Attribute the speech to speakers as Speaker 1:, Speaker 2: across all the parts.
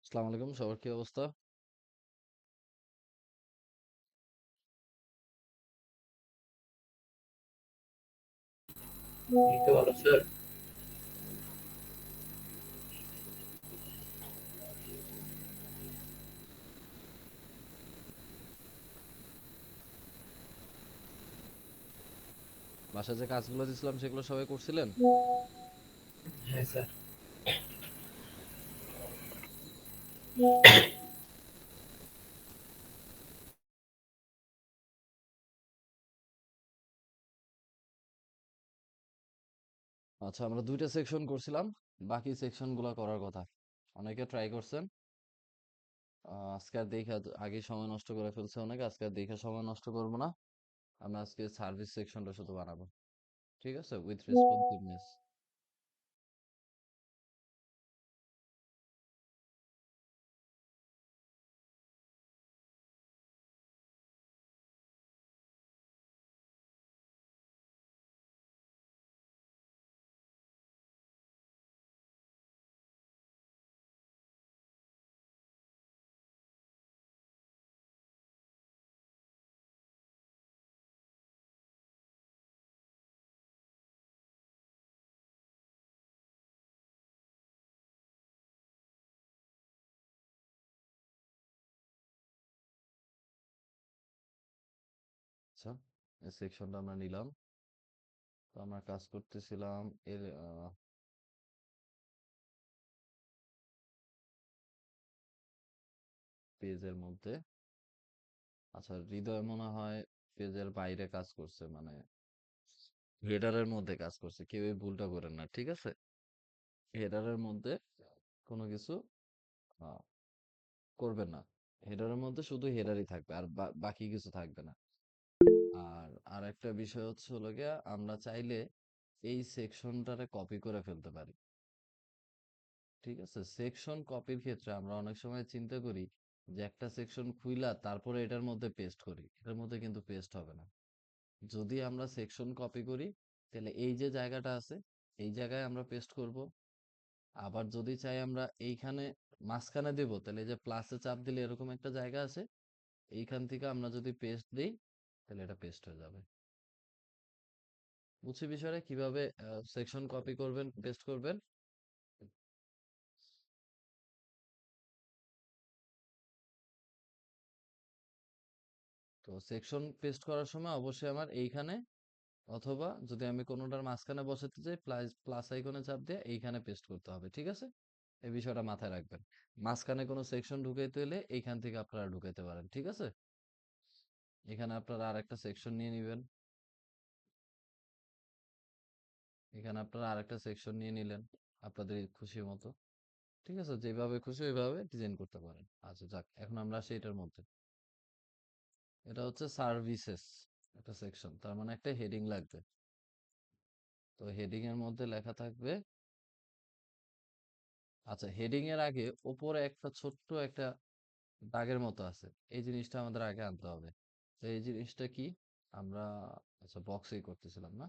Speaker 1: আসসালামু আলাইকুম, সবার কি অবস্থা?
Speaker 2: এই তো ভালো স্যার।
Speaker 1: বাসায় যে কাজগুলো দিছিলাম সেগুলো সবাই করছিলেন?
Speaker 2: হ্যাঁ স্যার।
Speaker 1: আচ্ছা, আমরা 2টা সেকশন করছিলাম। বাকি সেকশন গুলা করার কথা। অনেকে ট্রাই করছেন। আজকে আর দেখা আগে সময় নষ্ট করে ফেলছে অনেকে, আজকে আর দেখে সময় নষ্ট করব না। আমরা আজকে সার্ভিস সেকশনটা শুধু বানাবো। ঠিক আছে, উইথ রেসপন্সিভনেস। আচ্ছা, এই সেকশনটা আমরা নিলাম। তো আমরা কাজ করতেছিলাম এর পেজের মধ্যে। আচ্ছা, হৃদয় মনে হয় পেজের বাইরে কাজ করছে, মানে হেডারের মধ্যে কাজ করছে। কেউ এই ভুলটা করেন না, ঠিক আছে? হেডারের মধ্যে কোনো কিছু আহ, করবেন না। হেডারের মধ্যে শুধু হেডারই থাকবে, আর বাকি কিছু থাকবে না। আর আর একটা বিষয় হচ্ছে হলো গিয়া, আমরা চাইলে এই সেকশনটারে কপি করে ফেলতে পারি। ঠিক আছে, সেকশন কপির ক্ষেত্রে আমরা অনেক সময় চিন্তা করি যে একটা সেকশন খুইলা তারপরে এটার মধ্যে পেস্ট করি, এটার মধ্যে কিন্তু পেস্ট হবে না। যদি আমরা সেকশন কপি করি, তাহলে এই যে জায়গাটা আছে, এই জায়গায় আমরা পেস্ট করব। আবার যদি চাই আমরা এইখানে মাঝখানে দেব, তাহলে এই যে প্লাসে চাপ দিলে এরকম একটা জায়গা আছে, এইখান থেকে আমরা যদি পেস্ট দিই, তাহলে এটা পেস্ট হয়ে যাবে। বুঝছি বিষয়টা কিভাবে সেকশন কপি করবেন, পেস্ট করবেন। তো সেকশন পেস্ট করার সময় অবশ্যই আমার এইখানে, অথবা যদি আমি কোনোটার মাঝখানে বসাতে চাই, প্লাস প্লাস আইকনে চাপ দিয়ে এইখানে পেস্ট করতে হবে। ঠিক আছে, এই বিষয়টা মাথায় রাখবেন। মাঝখানে কোনো সেকশন ঢুকাইতে হলে এইখান থেকে আপনারা ঢুকাইতে পারেন। ঠিক আছে, এখানে আপনারা আরেকটা সেকশন নিয়ে নেবেন। এখানে আপনারা আরেকটা সেকশন নিয়ে নিলেন আপনাদের খুশি মতো। ঠিক আছে, যেভাবে খুশি ওইভাবে ডিজাইন করতে পারেন। আচ্ছা যাক, এখন আমরা আসি এটার মধ্যে। এটা হচ্ছে সার্ভিসেস একটা সেকশন, তার মানে একটা হেডিং লাগবে। তো হেডিং এর মধ্যে লেখা থাকবে, আচ্ছা হেডিং এর আগে উপরে একটা ছোট্ট একটা দাগের মতো আছে, এই জিনিসটা আমাদের আগে আনতে হবে। তো এই জিনিসটা কি? আমরা আচ্ছা বক্সেই করতেছিলাম না?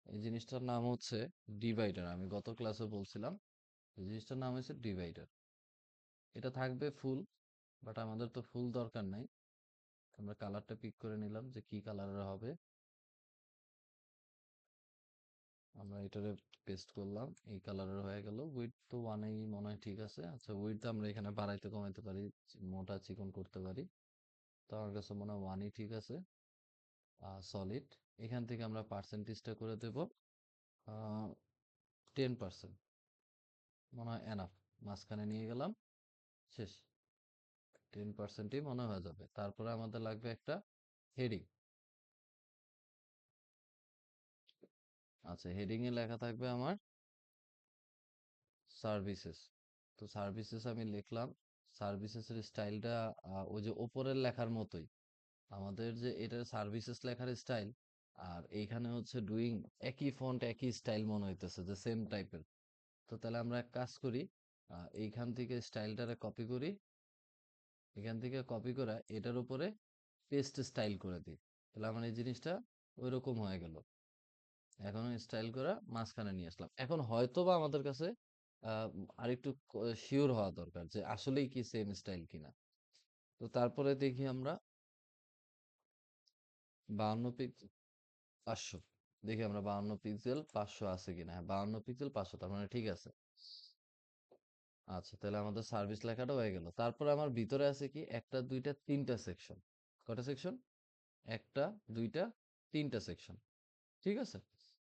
Speaker 1: এই জিনিসটার নাম হচ্ছে ডিভাইডার। আমি গত ক্লাসে বলছিলাম এই জিনিসটার নাম হচ্ছে ডিভাইডার। এটা থাকবে ফুল, বাট আমাদের তো ফুল দরকার নাই। আমরা কালারটা পিক করে নিলাম যে কি কালারের হবে। আমরা এটারে পেস্ট করলাম, এই কালারের হয়ে গেল। উইডথ তো ওয়ানেই মনে হয় ঠিক আছে। আচ্ছা উইডথ আমরা এখানে বাড়াইতে কমাইতে পারি, মোটা চিকন করতে পারি। তো আমার কাছে মনে হয় ওয়ানই ঠিক আছে। সলিড, এখান থেকে আমরা পার্সেন্টেজটা করে দেব 10%, মনে হয় এনাফ। মাঝখানে নিয়ে গেলাম, শেষ। 10%ই মনে হয়ে যাবে। তারপরে আমাদের লাগবে একটা হেডিং। আচ্ছা হেডিং এ লেখা থাকবে আমার সার্ভিসেস। তো সার্ভিসেস আমি লিখলাম। সার্ভিসেসের স্টাইলটা ওই যে ওপরের লেখার মতোই। আমাদের যে এটা সার্ভিসেস লেখার স্টাইল, আর এইখানে হচ্ছে ডুইং, একই ফন্ট একই স্টাইল মনে হইতেছে যে সেম টাইপের। তো তাহলে আমরা এক কাজ করি, এইখান থেকে স্টাইলটারে কপি করি। এখান থেকে কপি করে এটার উপরে পেস্ট স্টাইল করে দিই। তাহলে আমার এই জিনিসটা ওইরকম হয়ে গেল। এখন স্টাইল করে মাঝখানে নিয়ে আসলাম। এখন হয়তো বা আমাদের কাছে আরেকটু শিওর হওয়া দরকার যে আসলেই কি সেম স্টাইল কিনা। তো তারপরে দেখি আমরা 52 পিক্সেল 500, দেখি আমরা 52 পিক্সেল 500 আছে কিনা। হ্যাঁ 52 পিক্সেল 500, তার মানে ঠিক আছে। আচ্ছা তাহলে আমাদের সার্ভিস লেখাটা হয়ে গেল। তারপরে আমার ভিতরে আছে কি একটা দুইটা তিনটা সেকশন। কয়টা সেকশন? একটা দুইটা তিনটা সেকশন, ঠিক আছে।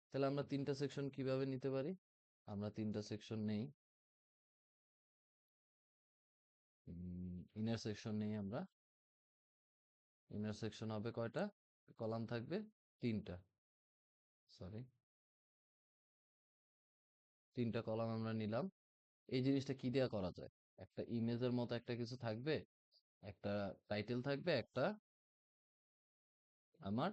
Speaker 1: তাহলে আমরা তিনটা সেকশন কিভাবে নিতে পারি? আমরা তিনটা সেকশন নেই, ইনার সেকশন নেই আমরা। ইনার সেকশন হবে কয়টা? কলাম থাকবে তিনটা, সরি তিনটা কলাম আমরা নিলাম। এই জিনিসটা কি দিয়ে করা যায়? একটা ইমেজের মতো একটা কিছু থাকবে, একটা টাইটেল থাকবে, একটা আমার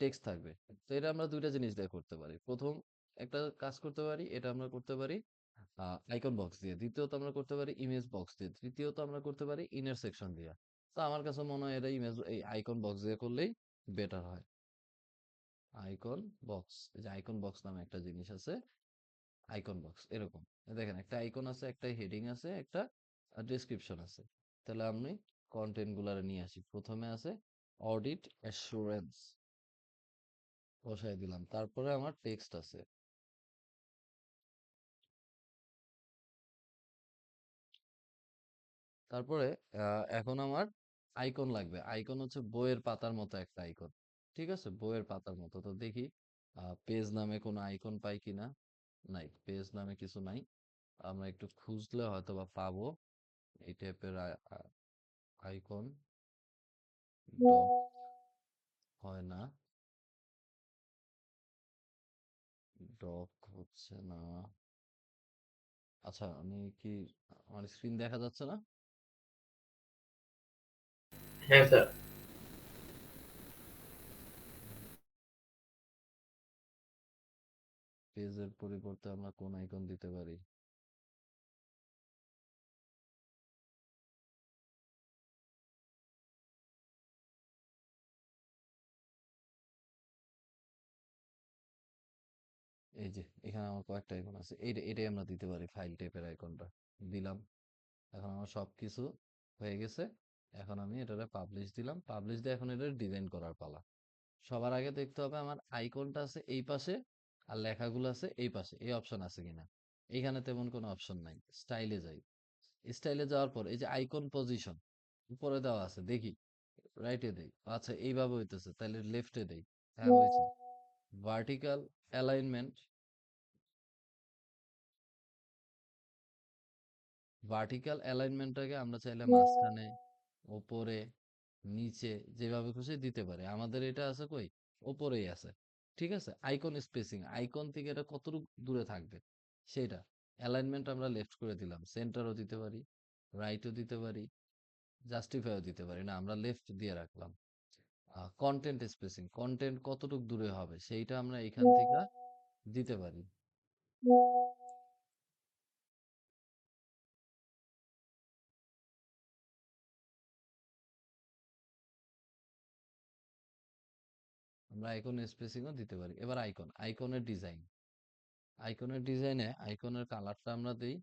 Speaker 1: টেক্সট থাকবে। তো এটা আমরা দুইটা জিনিস দিয়ে করতে পারি। প্রথম একটা কাজ করতে পারি, এটা আমরা করতে পারি আইকন বক্স দিয়ে। দ্বিতীয়ত আমরা করতে পারি ইমেজ বক্স দিয়ে। তৃতীয়ত আমরা করতে পারি ইনার সেকশন দিয়ে। তো আমার কাছে মনে হয় এটা ইমেজ এই আইকন বক্স দিয়ে করলেই বেটার হয়। আইকন বক্স, এই যে আইকন বক্স নামে একটা জিনিস আছে, আইকন বক্স এরকম। দেখেন একটা আইকন আছে, একটা হেডিং আছে, একটা ডেসক্রিপশন আছে। তাহলে আমি কন্টেন্ট গুলারে নিয়ে আসি। প্রথমে আছে অডিট অ্যাসুরেন্স, বসাই দিলাম। তারপরে আমার টেক্সট আছে। তারপরে এখন আমার আইকন লাগবে। আইকন হচ্ছে বইয়ের পাতার মতো একটা আইকন, ঠিক আছে, বইয়ের পাতার মতো। তো দেখি পেজ নামে কোনো আইকন পাই কিনা। নাই, পেজ নামে কিছু নাই। আমরা একটু খুঁজলে হয়তো বা পাবো এই টাইপের আইকন। ডক হয় না, ডক হচ্ছে না। আচ্ছা আমি কি, আমার স্ক্রিন দেখা যাচ্ছে না?
Speaker 2: হ্যাঁ স্যার।
Speaker 1: পেজের পরিবর্তে আমরা কোন আইকন দিতে পারি? এই যে এখানে আমার কয়েকটা আইকন আছে, এটাই আমরা দিতে পারি, ফাইল টাইপের আইকনটা দিলাম। এখন আমার সবকিছু হয়ে গেছে। এখন আমি এটারে পাবলিশ দিলাম। পাবলিশ দিয়ে এখন এটা ডিজাইন করার পালা। সবার আগে দেখতে হবে আমার আইকনটা আছে এই পাশে আর লেখাগুলো আছে এই পাশে, এই অপশন আছে কিনা। এখানে তেমন কোনো অপশন নাই। স্টাইলে যাই। স্টাইলে যাওয়ার পর এই যে আইকন পজিশন উপরে দেওয়া আছে, দেখি রাইটে দেই। আচ্ছা এইভাবে হইতেছে, তাহলে লেফটে দেই। হ্যাঁ হয়েছে। ভার্টিক্যাল অ্যালাইনমেন্ট, ভার্টিক্যাল অ্যালাইনমেন্টটাকে আমরা চাইলে মাঝখানে, উপরে, নিচে যেভাবে খুশি দিতে পারি। আমাদের এটা আছে কই? উপরেই আছে। ঠিক আছে? আইকন স্পেসিং, আইকন থেকে এটা কতটুকু দূরে থাকবে সেটা। অ্যালাইনমেন্ট আমরা লেফট করে দিলাম। সেন্টারও দিতে পারি, রাইটও দিতে পারি, জাস্টিফাইও দিতে পারি। না আমরা লেফট দিয়ে রাখলাম। কন্টেন্ট স্পেসিং, কন্টেন্ট কতটুকু দূরে হবে সেইটা আমরা এখান থেকে দিতে পারি। আমরা আইকন স্পেসিংও দিতে পারি। এবার আইকনের ডিজাইন, আইকনের কালারটা আমরা দেই।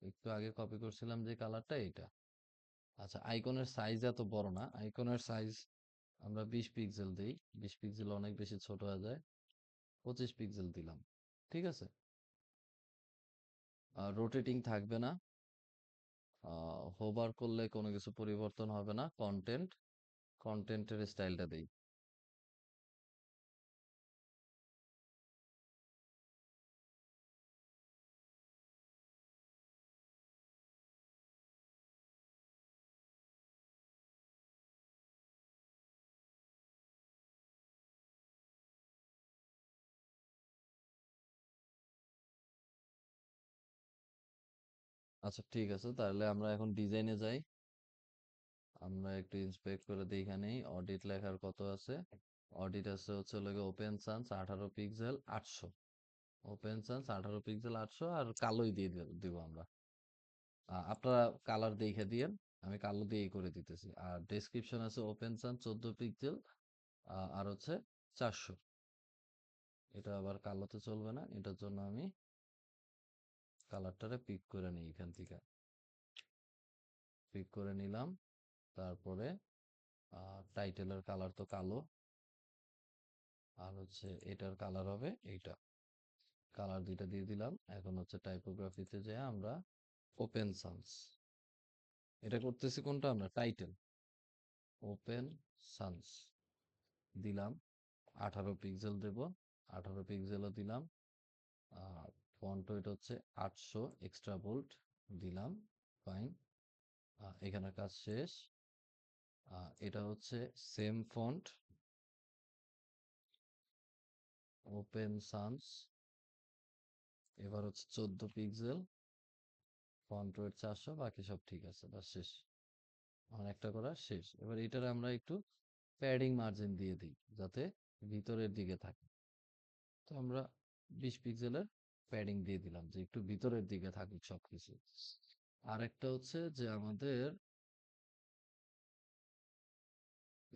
Speaker 1: একটু আগে কপি করছিলাম যে কালারটা, এটা। আচ্ছা, আইকনের সাইজ এত বড় না, আইকনের সাইজ আমরা 20 পিক্সেল দেই। 20 পিক্সেল অনেক বেশি ছোট হয়ে যায়, 25 পিক্সেল দিলাম। ঠিক আছে। রোটেটিং থাকবে না, হোভার করলে কোনো কিছু পরিবর্তন হবে না। কন্টেন্টের স্টাইলটা দেই। আচ্ছা, ঠিক আছে, তাহলে আমরা এখন ডিজাইনে যাই। আমরা একটু ইন্সপেক্ট করে দেখে নেই অডিট লেখার কত আছে। অডিট আছে হচ্ছে লোকে open Sans 18 pixel 800। Open Sans 18 pixel 800, আর কালোই দিয়ে দিব আমরা। আপনারা কালার দেখে দিয়েন, আমি কালো দিয়েই করে দিতেছি। আর ডেসক্রিপশন আছে ওপেন সান্স 14 পিক্সেল আর হচ্ছে 400। এটা আবার কালোতে চলবে না, এটার জন্য আমি কালারটারে পিক করে নিই এখান থেকে। পিক করে নিলাম। তারপরে টাইটেলের কালার তো কালো, আর হচ্ছে এটার কালার হবে এইটা। কালার দুইটা দিয়ে দিলাম। এখন হচ্ছে টাইপোগ্রাফিতে যে আমরা ওপেন সান্স, এটা করতেছি কোনটা আমরা, টাইটেল ওপেন সান্স দিলাম। 18 পিক্সেল দেব, 18 পিক্সেলও দিলাম। ফন্ট ওয়েট হচ্ছে 800 এক্সট্রা বোল্ড দিলাম। ফাইন, এখানে কাজ শেষ। এটা হচ্ছে সেম ফন্ট, ওপেন সান্স। এবার হচ্ছে 14 পিক্সেল, ফন্ট ওয়েট 400, বাকি সব ঠিক আছে, বাস শেষ। আমার একটা করা শেষ। এবার এটার আমরা একটু প্যাডিং মার্জিন দিয়ে দিই যাতে ভিতরের দিকে থাকে। তো আমরা 20 পিক্সেলের প্যাডিং দিয়ে দিলাম যে একটু ভিতরের দিকে থাকুক সবকিছু। আরেকটা হচ্ছে যে আমাদের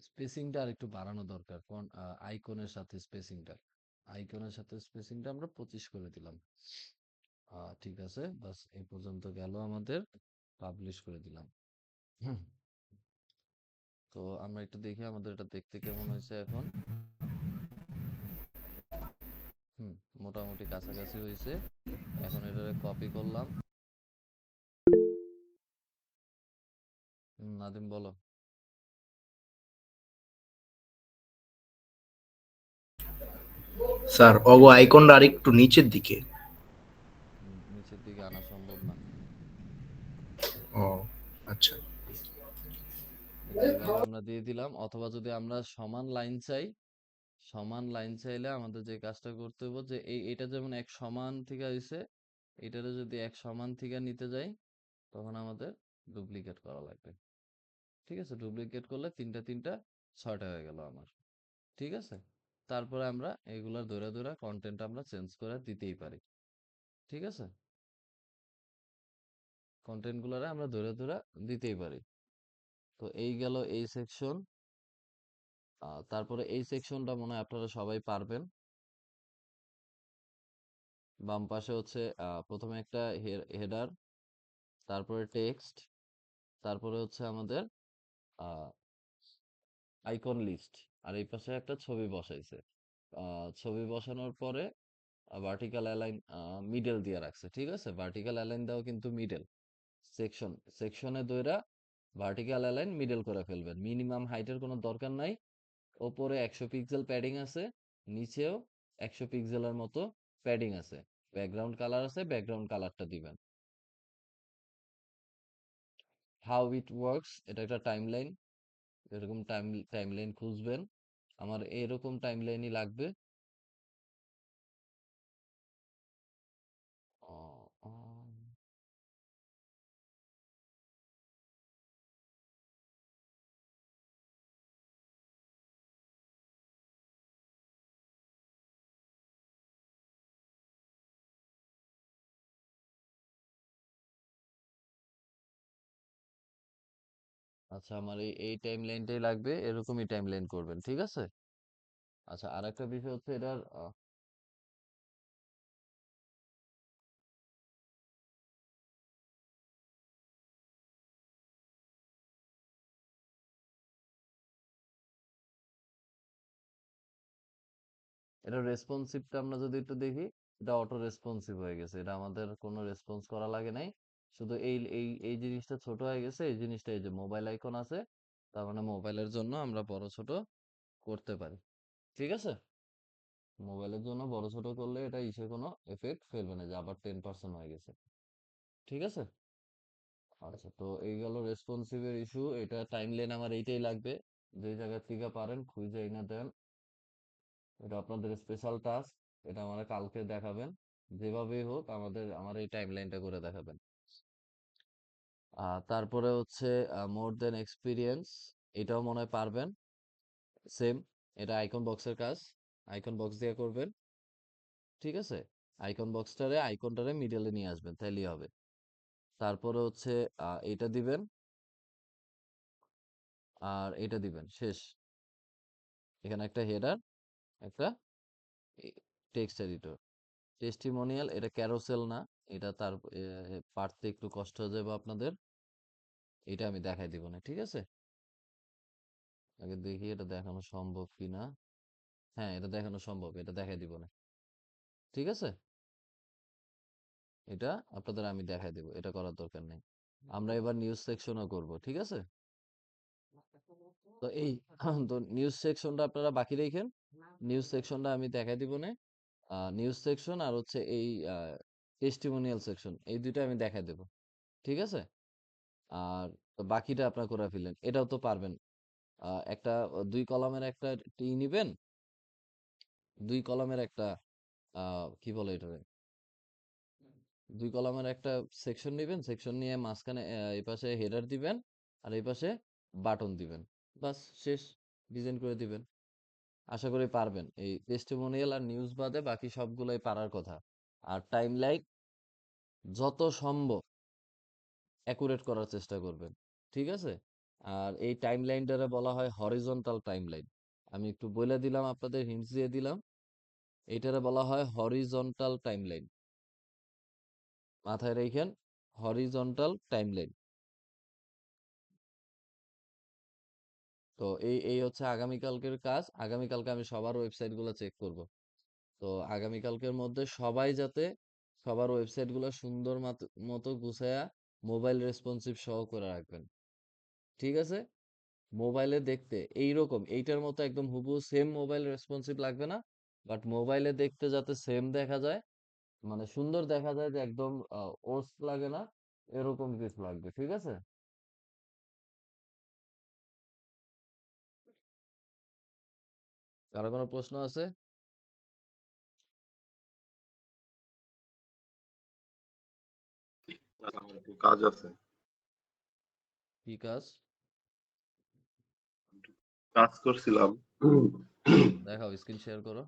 Speaker 1: স্পেসিংটা আর একটু বাড়ানো দরকার। কোন আইকনের সাথে স্পেসিংটা আমরা 25 করে দিলাম। ঠিক আছে, বাস এই পর্যন্ত গেল আমাদের। পাবলিশ করে দিলাম। হুম, তো আমরা একটু দেখি আমাদের এটা দেখতে কেমন হয়েছে এখন। হুম, মোটামুটি কাছাকাছি হয়েছে। এখন এটা কপি করলাম। নাদিম বলো।
Speaker 3: স্যার অগো আইকনটা আরেকটু নিচের দিকে।
Speaker 1: নিচের দিকে আনা সম্ভব না।
Speaker 3: ও আচ্ছা।
Speaker 1: এই যে এইভাবে আমরা দিয়ে দিলাম, অথবা যদি আমরা সমান লাইন চাই, সমান লাইন চাইলে আমাদের যে কাজটা করতে হবে যে এটা যেমন এক সমান থেকে হয়েছে, এটারও যদি এক সমান থেকে নিতে যাই তখন আমাদের ডুপ্লিকেট করা লাগবে। ঠিক আছে, ডুপ্লিকেট করলে তিনটা তিনটা 6টা হয়ে গেল আমার। ঠিক আছে, তারপরে আমরা এগুলার ধরে ধরে কন্টেন্ট আমরা চেঞ্জ করে দিতেই পারি। ঠিক আছে, কন্টেন্ট গুলারে আমরা ধরে ধরে দিতেই পারি। তো এই গেল এই সেকশন। তারপরে এই সেকশনটা মনে হয় আপনারা সবাই পারবেন। বাম পাশে হচ্ছে প্রথমে একটা হেডার, তারপরে টেক্সট, তারপরে হচ্ছে আমাদের আইকন লিস্ট, আর এই পাশে একটা ছবি বসাইছে। ছবি বসানোর পরে ভার্টিক্যাল অ্যালাইন মিডল দিয়ে রাখছে। ঠিক আছে, ভার্টিক্যাল অ্যালাইন দাও কিন্তু মিডল সেকশনে দইরা ভার্টিক্যাল অ্যালাইন মিডল করে ফেলবেন। মিনিমাম হাইটের কোনো দরকার নাই। ওপরে 100 পিক্সেল প্যাডিং আছে, নিচেও 100 পিক্সেলের মতো প্যাডিং আছে। ব্যাকগ্রাউন্ড কালার আছে, ব্যাকগ্রাউন্ড কালারটা দিবেন। হাউ ইট ওয়ার্কস, এটা একটা টাইমলাইন। এরকম টাইমলাইন খুঁজবেন, আমার এরকম টাইমলাইনই লাগবে। আহ, আহ, আচ্ছা, আমার এই টাইমলাইনটাই লাগবে, এরকমই টাইমলাইন করবেন। ঠিক আছে, আচ্ছা, আরেকটা বিষয় হচ্ছে এটার এটা রেসপন্সিভটা আমরা যদি একটু দেখি, এটা অটো রেসপন্সিভ হয়ে গেছে। এটা আমাদের কোনো রেসপন্স করা লাগে নাই। শুধু এই জিনিসটা ছোট হয়ে গেছে। এই জিনিসটা এই যে মোবাইল আইকন আছে, তার মানে মোবাইলের জন্য আমরা বড় ছোট করতে পারি। ঠিক আছে? মোবাইলের জন্য বড় ছোট করলে এটা ইসে কোনো এফেক্ট ফেলবে না, যে আবার 10% হয়ে গেছে। ঠিক আছে? আচ্ছা, তো এই গেল রেসপন্সিভের ইস্যু। এটা টাইমলাইন আমার এইটাই লাগবে। যে জায়গা থেকে পারেন খুঁজে এনে দেন। এটা আপনাদের স্পেশাল টাস্ক। এটা আমার কালকে দেখাবেন। যেভাবেই হোক আমার এই টাইমলাইনটা করে দেখাবেন। তারপরে হচ্ছে মোর দেন এক্সপিরিয়েন্স, এটাও মনে হয় পারবেন। সেম, এটা আইকন বক্সের কাজ। আইকন বক্স দিয়ে করবেন। ঠিক আছে? আইকনটারে মিডলে নিয়ে আসবেন, তাইলেই হবে। তারপরে হচ্ছে এটা দিবেন, আর এটা দিবেন, শেষ। এখানে একটা হেডার, একটা টেক্সট এডিটর। টেস্টিমোনিয়াল, এটা ক্যারোসেল না। এটা তার পারতে একটু কষ্ট হয়ে যাবে আপনাদের। এটা আমি দেখাই দিব না, ঠিক আছে? আগে দেখি এটা দেখানো সম্ভব কিনা। হ্যাঁ, এটা দেখানো সম্ভব, এটা দেখাই দিব না। ঠিক আছে? এটা আপনাদের আমি দেখাই দিব, এটা করার দরকার নেই। আমরা এবার নিউজ সেকশনও করব, ঠিক আছে? তো এই তো নিউজ সেকশনটা আপনারা বাকি রেখেন। নিউজ সেকশনটা আমি দেখাই দিব না। নিউজ সেকশন আর হচ্ছে এই টেস্টিমোনিয়াল সেকশন, এই দুইটা আমি দেখাই দেব। ঠিক আছে? আর তো বাকিটা আপনারা করে ফেলেন, এটাও তো পারবেন। একটা 2 কলামের একটা নিবেন। 2 কলামের একটা কি বলে এটারে, 2 কলামের একটা সেকশন নিবেন। সেকশন নিয়ে মাঝখানে এই পাশে হেডার দিবেন, আর এই পাশে বাটন দিবেন। বাস, শেষ। ডিজাইন করে দিবেন। আশা করি পারবেন। এই টেস্টিমোনিয়াল আর নিউজ বাদে বাকি সবগুলোই পারার কথা। আর টাইমলাইন যত সম্ভব অ্যাকুরেট করার চেষ্টা করবেন। ঠিক আছে? আর এই টাইমলাইনটারে বলা হয় হরিজন্টাল টাইমলাইন। আমি একটু বলে দিলাম, আপনাদের হিন্টস দিয়ে দিলাম। এইটারে বলা হয় হরিজন্টাল টাইমলাইন। মাথায় রেখেন, হরিজন্টাল টাইমলাইন। তো এই হচ্ছে আগামীকালকের কাজ। আগামীকালকে আমি সবার ওয়েবসাইটগুলো চেক করব। তো আগামীকালকের মধ্যে সবাই যাতে সবার ওয়েবসাইটগুলো সুন্দর মতো গুছায়া মোবাইল রেসপন্সিভ সহ করে রাখবেন। ঠিক আছে? মোবাইলে দেখতে এইরকম এইটার মতো একদম হুবহু সেম মোবাইল রেসপন্সিভ লাগবে না, বাট মোবাইলে দেখতে যাতে সেম দেখা যায়, মানে সুন্দর দেখা যায়, যে একদম ওর্স লাগে না, এরকম কিছু লাগবে। ঠিক আছে? কারো কোনো প্রশ্ন আছে?
Speaker 4: আমার একটু কাজ আছে।
Speaker 1: কি কাজ?
Speaker 4: কাজ করছিলাম।
Speaker 1: দেখাও, স্ক্রিন শেয়ার করো।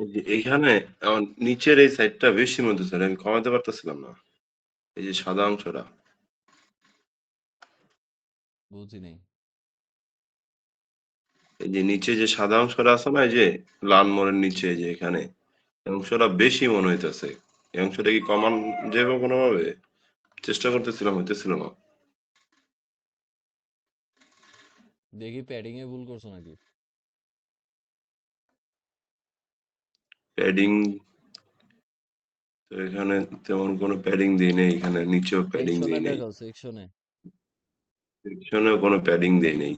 Speaker 4: এই যে এইখানে আমার নিচের এই সাইডটা বেশি মধ্যে স্যার, আমি কমাতে পারতেছিলাম না। এই যে সাদা অংশটা,
Speaker 1: বুঝি নেই।
Speaker 4: এই যে নিচে যে সাদা অংশটা আছে না, এই যে লাল মোড়ের নিচে, এই যে এখানে এই অংশটা বেশি মনে হইতেছে। এই অংশটা কি কমান যাবে কোনোভাবে? চেষ্টা করতেছিলাম, হইতেছিল না।
Speaker 1: দেখি প্যাডিং এ ভুল করছো নাকি।
Speaker 4: প্যাডিং তো এখানে তেমন কোনো প্যাডিং দিই নেই, এখানে নিচেও প্যাডিং
Speaker 1: সেকশনে
Speaker 4: দিই নেই,
Speaker 1: দেখাও, সেকশনে।
Speaker 4: সেকশনেও কোনো প্যাডিং দিই নেই,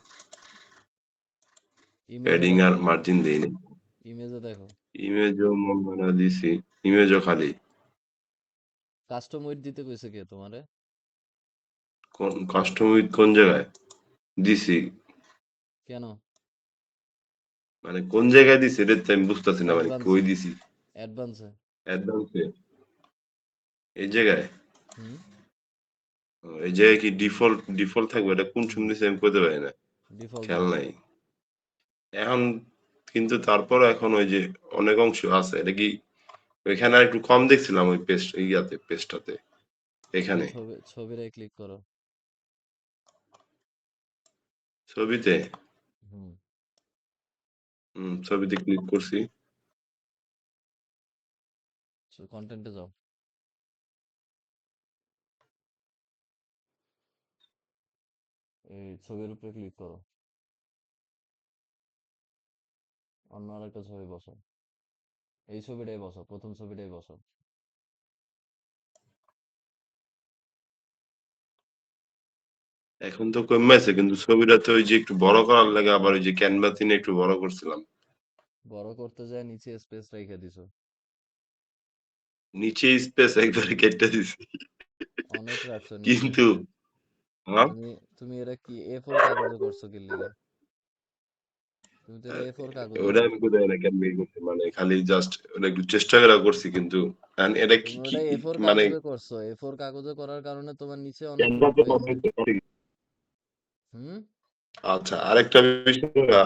Speaker 1: ইমেজে
Speaker 4: প্যাডিং আর
Speaker 1: দেখো,
Speaker 4: মার্জিন দিই নেই।
Speaker 1: ইমেজে দেখো।
Speaker 4: ইমেজও মনে হয় না দিছি, ইমেজও খালি।
Speaker 1: কাস্টম ওয়েট দিতে কইছে কে তোমারে?
Speaker 4: কোন কাস্টম উইথ কোন জায়গায় দিছি,
Speaker 1: কেন?
Speaker 4: মানে কোন জায়গায় দিছি এটা তো আমি বুঝতেছি না, মানে কই
Speaker 1: অ্যাডভান্সে,
Speaker 4: দিছি।
Speaker 1: অ্যাডভান্সে।
Speaker 4: অ্যাডভান্সে এই জায়গায়
Speaker 1: হুম।
Speaker 4: এই জায়গায় কি ডিফল্ট থাকবে? এটা কোন
Speaker 1: হুম,
Speaker 4: সিম দিছে আমি কইতে পারি না।
Speaker 1: ডিফল্ট
Speaker 4: খেয়াল
Speaker 1: দাও।
Speaker 4: নাই। এখন কিন্তু তারপরও এখন ওই যে অনেক অংশ আছে। এটা কি ওইখানে আরেকটু কম দেখছিলাম ওই পেজটাতে।
Speaker 1: ওই
Speaker 4: এখানে।
Speaker 1: ছবিটায় ক্লিক করো।
Speaker 4: ছবিতে?
Speaker 1: হুম,
Speaker 4: ছবিতে ক্লিক করছি।
Speaker 1: কন্টেন্টে যাও। এই ছবির উপরে ক্লিক করো। অন্য আরেকটা ছবি বসাও। এই ছবিটাই বসাও, প্রথম ছবিটাই বসাও।
Speaker 4: এখন তো কমে আছে কিন্তু ছবিটাতে ওই যে একটু বড় করার লাগে আবার ওই যে ক্যানভা নিয়ে একটু বড় করছিলাম।
Speaker 1: বড় করতে যায় নিচে স্পেস রেখে দিছো।
Speaker 4: নিচে স্পেস একবারে কেটে দিছি।
Speaker 1: অনেক রাখছো নিচে।
Speaker 4: কিন্তু হ্যাঁ?
Speaker 1: তুমি তুমি এটা কি A4 কাগজে করছো কি লিগা? তুমি তো এটা A4 কাগজে
Speaker 4: ওটা
Speaker 1: করো।
Speaker 4: আমি কোথায় না কেন বের করছি মানে খালি জাস্ট ওটা একটু চেষ্টা করে করছি কিন্তু এটা
Speaker 1: তুমি
Speaker 4: কি
Speaker 1: ওটা A4
Speaker 4: মানে
Speaker 1: কাগজে করছো, A4 কাগজে করার কারণে তোমার নিচে অনেক
Speaker 4: ক্যানভাতে
Speaker 1: হয়েছে। হুম।
Speaker 4: আচ্ছা আরেকটা বিষয় হলো,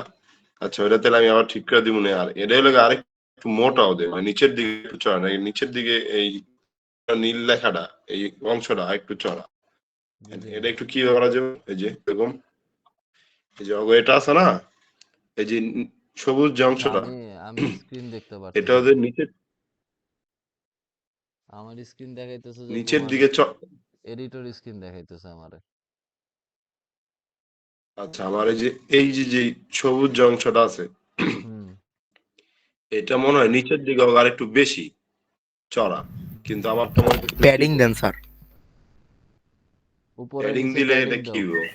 Speaker 4: আচ্ছা ওটা তাহলে আমি আবার ঠিক করে দিব না আর এটা হলো আরেক একটু মোটাও দেয় মানে নিচের দিকে একটু চড়া না নিচের দিকে এই নীল লেখাটা এই অংশটা একটু চড়া
Speaker 1: বুঝি
Speaker 4: এটা
Speaker 1: নাই।
Speaker 4: একটু কি করা যাবে এই যে এরকম এই যে এটা আছে না এই যে সবুজ যে
Speaker 1: আচ্ছা,
Speaker 4: অংশটা
Speaker 1: আমি স্ক্রিন দেখতে
Speaker 4: এটা
Speaker 1: পারতেছি না।
Speaker 4: ওদের নিচের
Speaker 1: আমার স্ক্রিন দেখাইতেছে যে
Speaker 4: নিচের
Speaker 1: তোমার
Speaker 4: দিকে
Speaker 1: এডিটর স্ক্রিন দেখাইতেছে আমারে।
Speaker 4: আচ্ছা আমার এই যে সবুজ যে অংশটা আছে
Speaker 1: হুম।
Speaker 4: এটা মনে হয় নিচের দিকে আর একটু বেশি চড়া কিন্তু আমারটা মনে হচ্ছে একটু
Speaker 3: প্যাডিং
Speaker 4: চিকন
Speaker 3: দেন স্যার।
Speaker 1: উপরে
Speaker 4: প্যাডিং
Speaker 1: নিচে
Speaker 4: দিলে
Speaker 1: প্যাডিং
Speaker 4: এটা কি
Speaker 1: দাও।
Speaker 4: হবে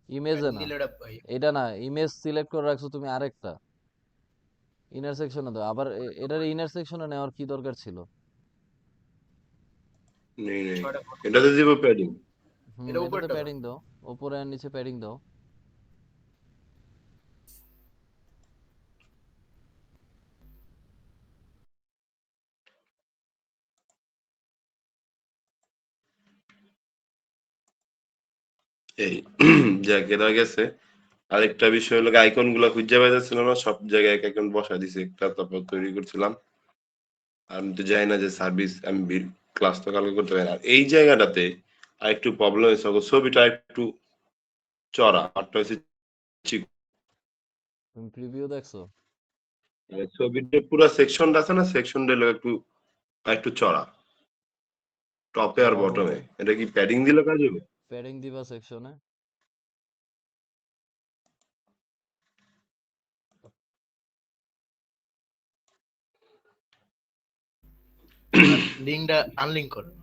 Speaker 1: ইমেজে
Speaker 3: প্যাডিং
Speaker 1: না।
Speaker 3: দিলে ওটা ভাই
Speaker 1: এটা না, ইমেজ সিলেক্ট করে রাখছো তুমি আরেকটা। ইন্টারসেকশনে দাও। আবার এটার ইন্টারসেকশনে নেওয়ার কি দরকার ছিল?
Speaker 4: নেই নেই
Speaker 3: ছয়টা ফটো।
Speaker 4: এটাতে দিব প্যাডিং
Speaker 1: হুম,
Speaker 3: এটা
Speaker 1: এটাতে
Speaker 3: উপরেরটা তো।
Speaker 1: প্যাডিং দাও। উপরে আর নিচে প্যাডিং দাও।
Speaker 4: এই যাক এটা গেছে আরেকটা বিষয় হলো আইকন গুলা খুঁজে পাইতেছিল না সব জায়গায় এক আইকন বসা দিছে একটা তারপর তৈরি করছিলাম আর আমি তো জানি না যে সার্ভিস আমি ক্লাস তো কালকে করতে পারি না আর এই জায়গাটাতে আর একটু প্রবলেম হয়েছে ওগো ছবিটা একটু চড়া আরটা হচ্ছে চিক
Speaker 1: তুমি প্রিভিউ দেখছো?
Speaker 4: মানে ছবির যে পুরো সেকশনটা আছে না সেকশনটা হলো একটু একটু চড়া টপে আর
Speaker 1: চড়া বলতে
Speaker 4: বটমে এটা কি প্যাডিং দিলে কাজ হবে
Speaker 1: প্যাডিং দিবা সেকশনে।
Speaker 3: স্যার লিঙ্কটা আনলিঙ্ক করেন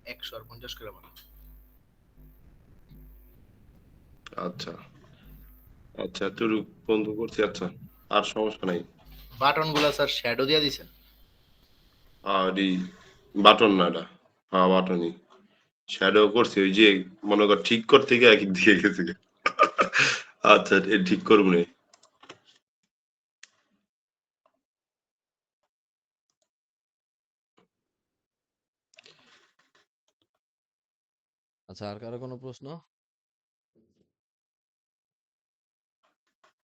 Speaker 3: 150 করে বানান।
Speaker 4: আচ্ছা আচ্ছা তোর বন্ধ করছি আচ্ছা আর সমস্যা নাই
Speaker 3: বাটন গুলা স্যার শ্যাডো দিয়ে দিছেন।
Speaker 4: আর এই বাটন না এটা হ্যাঁ বাটনই শ্যাডো করছি ওই যে মনে কর ঠিক করতে গিয়ে এক দিকে গেছে আচ্ছা এ ঠিক করবো না
Speaker 1: আচ্ছা, আর কারো কোনো প্রশ্ন?